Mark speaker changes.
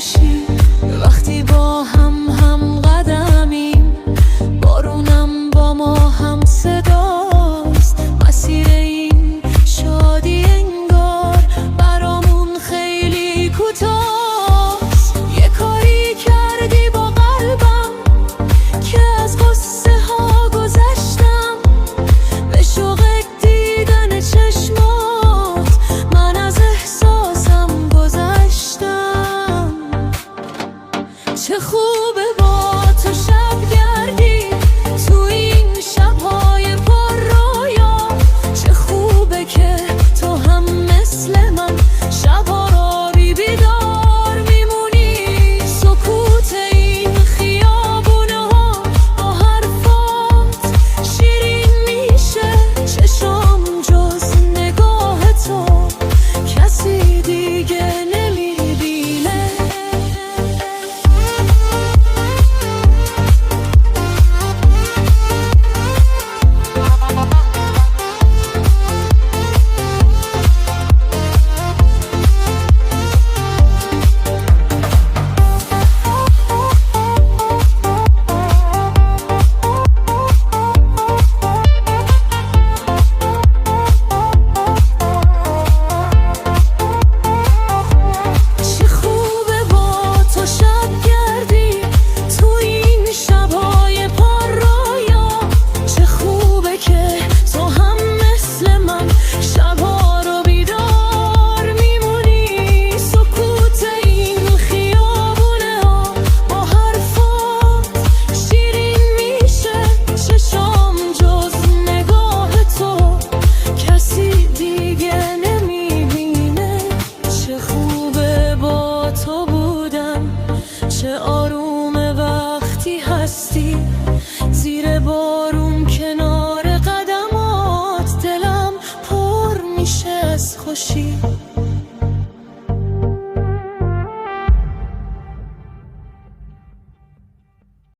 Speaker 1: خوشی وقتی با هم قدمیم، بارونم با ما هم صداست. مسیر این شادی انگار برامون خیلی کوتاست. یه کاری کردی با قلبم که از قصه ها گذشتم، به شوق دیدن چشمات من از احساسم گذشتم. چه خوبه با تو شبگردی تو این شب‌های پر رویا، چه خوبه که تو هم مثل من شب‌ها رو بیدار میمونی. سکوت این خیابون‌ها با حرفات شیرین میشه، چشام جز نگاه تو کسی دیگه نمیبینه. چه آرومه وقتی هستی زیر بارون کنار قدمات، دلم پر میشه از خوشی.